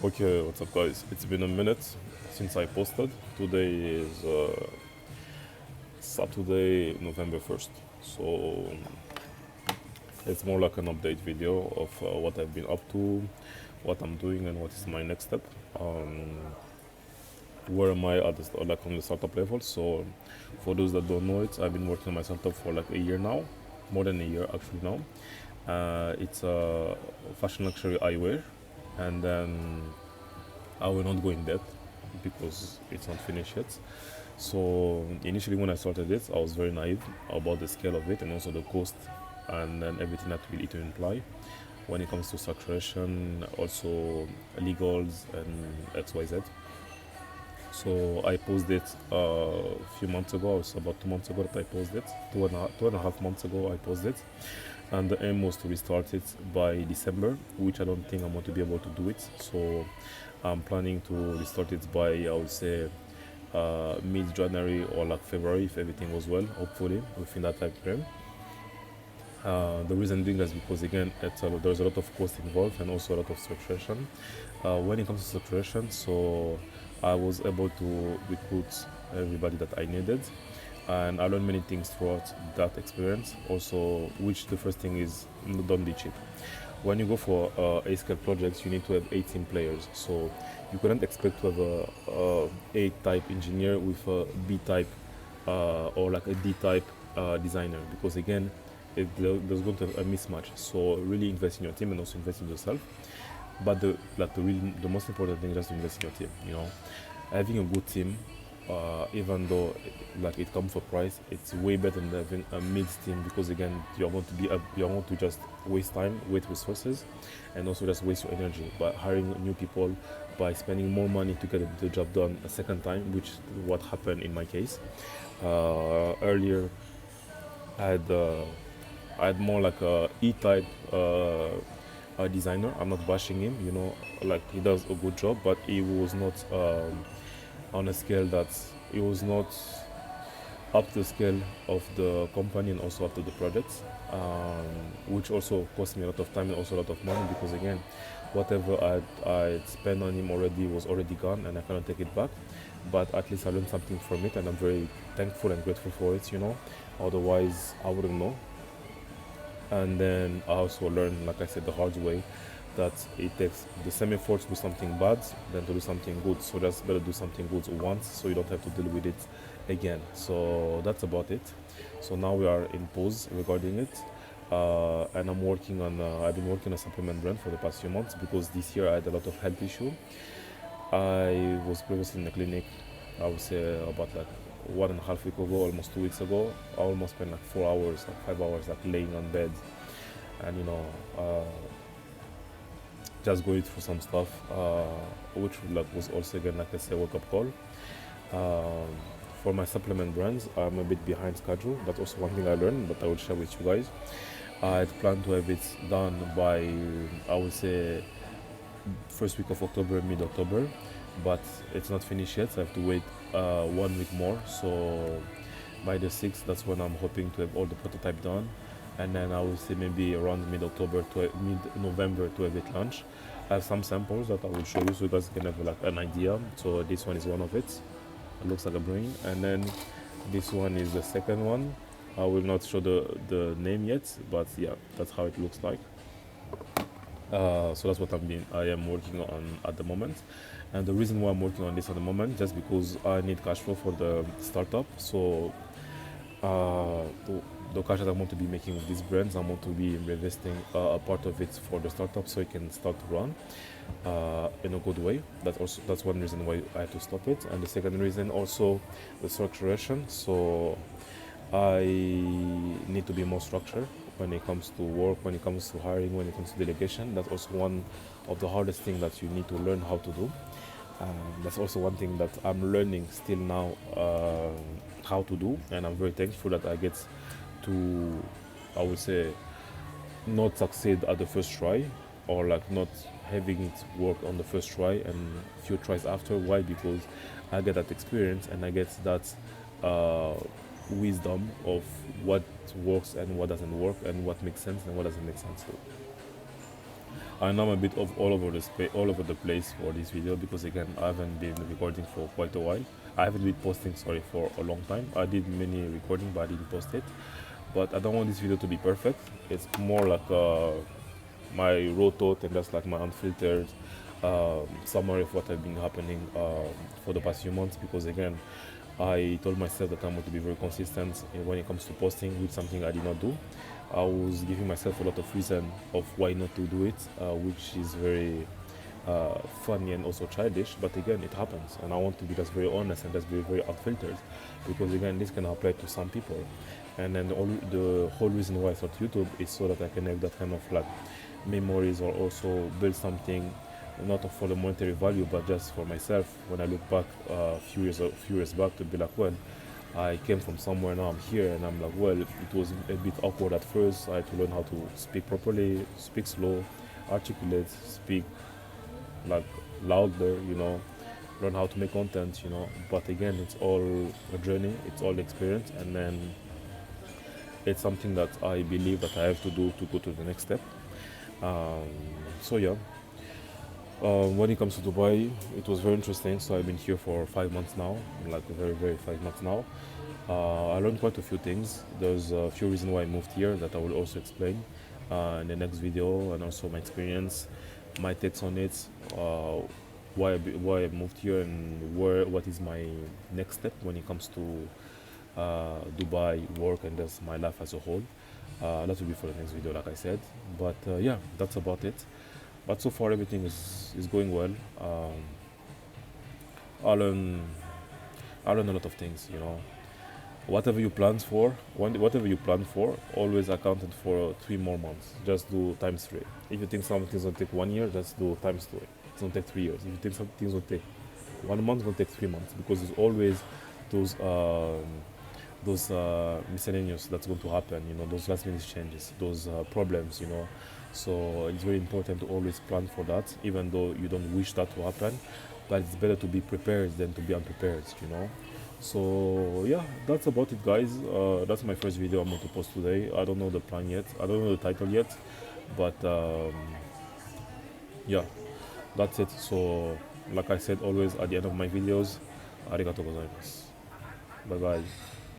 Okay, what's up, guys? It's been a minute since I posted. Today is Saturday, November 1st. So it's more like an update video of what I've been up to, what I'm doing, and what is my next step. Um, where am I at like on the startup level? So for those that don't know it, I've been working on my startup for like a year now, more than a year actually now. It's a fashion luxury eyewear, and then I will not go in depth because it's not finished yet. So initially, when I started it, I was very naive about the scale of it and also the cost and then everything that will it will imply when it comes to saturation, also legals and XYZ. So I posted it a few months ago. It was about 2 months ago that I posted it. 2.5 months ago I posted it, and the aim was to restart it by December, which I don't think I'm going to be able to do it. So I'm planning to restart it by, I would say, mid-January or like February if everything goes well, hopefully within that time frame. The reason being is because again there's a lot of cost involved and also a lot of saturation. When it comes to saturation, so I was able to recruit everybody that I needed, and I learned many things throughout that experience. Also, which the first thing is, don't be cheap. When you go for A-scale projects, you need to have 18 players. So you couldn't expect to have a A-type engineer with a B-type or like a D-type designer, because again, there's going to be a mismatch. So really invest in your team and also invest in yourself. But the most important thing is just to invest in your team. You know, having a good team, even though like it comes for price, it's way better than having a mid team, because again you're going to just waste time, waste resources, and also just waste your energy by hiring new people, by spending more money to get the job done a second time, which is what happened in my case. Earlier, I had more like a E-type designer. I'm not bashing him, you know, like he does a good job, but he was not on a scale that it was not up to the scale of the company and also up to the projects, which also cost me a lot of time and also a lot of money, because again, whatever I'd spent on him already was already gone and I cannot take it back. But at least I learned something from it and I'm very thankful and grateful for it, you know. Otherwise, I wouldn't know. And then I also learned, like I said, the hard way, that it takes the same effort to do something bad than to do something good. So just better do something good once so you don't have to deal with it again. So that's about it. So now we are in pause regarding it. And I've been working on a supplement brand for the past few months, because this year I had a lot of health issue. I was previously in the clinic, I would say about like 1.5 weeks ago, almost 2 weeks ago. I almost spent like 4 hours, like 5 hours, like laying on bed, and just going through some stuff, which like was also again, like I say, wake up call. Um, for my supplement brands, I'm a bit behind schedule. That's also one thing I learned, but I will share with you guys. I had planned to have it done by, I would say, first week of October, mid-October, but it's not finished yet. So I have to wait 1 week more. So by the 6th, that's when I'm hoping to have all the prototype done, and then I will say maybe around mid-October to mid-November to have it launched. I have some samples that I will show you so you guys can have like an idea. So this one is one of it. It looks like a brain, and then this one is the second one. I will not show the name yet, but yeah, that's how it looks like. So that's what I am working on at the moment, and the reason why I'm working on this at the moment, just because I need cash flow for the startup. So the cash that I want to be making with these brands, I want to be reinvesting a part of it for the startup so it can start to run in a good way. That's one reason why I had to stop it, and the second reason also the structuration. So I need to be more structured when it comes to work, when it comes to hiring, when it comes to delegation. That's also one of the hardest things that you need to learn how to do. That's also one thing that I'm learning still now how to do, and I'm very thankful that I get to, I would say, not succeed at the first try, or like not having it work on the first try and few tries after. Why? Because I get that experience and I get that wisdom of what works and what doesn't work, and what makes sense and what doesn't make sense. So I know I'm a bit of all over the place for this video because again I haven't been recording for quite a while. I haven't been posting, sorry, for a long time. I did many recording, but I didn't post it. But I don't want this video to be perfect. It's more like my raw thought and just like my unfiltered summary of what have been happening for the past few months. Because again, I told myself that I'm going to be very consistent when it comes to posting, with something I did not do. I was giving myself a lot of reason of why not to do it, which is very funny and also childish. But again, it happens, and I want to be just very honest and just be very unfiltered, because again, this can apply to some people. And then the whole reason why I thought YouTube is so that I can have that kind of like memories, or also build something not for the monetary value, but just for myself. When I look back a few years back, to be like, well, I came from somewhere, now I'm here, and I'm like, well, it was a bit awkward at first. I had to learn how to speak properly, speak slow, articulate, speak like louder, learn how to make content, But again, it's all a journey, it's all experience, and then it's something that I believe that I have to do to go to the next step. Um, so yeah, when it comes to Dubai, it was very interesting. So I've been here for 5 months now, like very 5 months now. I learned quite a few things. There's a few reasons why I moved here that I will also explain in the next video, and also my experience, my takes on it, why I moved here, and what is my next step when it comes to Dubai work and just my life as a whole. That will be for the next video, like I said. But yeah, that's about it. But so far everything is going well. I learn I learn a lot of things. Whatever you plan for, always accounted for 3 more months. Just do times 3. If you think something's gonna take 1 year, just do times 2. It's gonna take 3 years. If you think something's gonna take 1 month, it's gonna take 3 months, because there's always those miscellaneous that's going to happen, those last minute changes, those problems, So it's very important to always plan for that, even though you don't wish that to happen. But it's better to be prepared than to be unprepared. So yeah, that's about it, guys. That's my first video I'm going to post today. I don't know the plan yet. I don't know the title yet. But yeah, that's it. So like I said always at the end of my videos, arigato gozaimasu. Bye bye.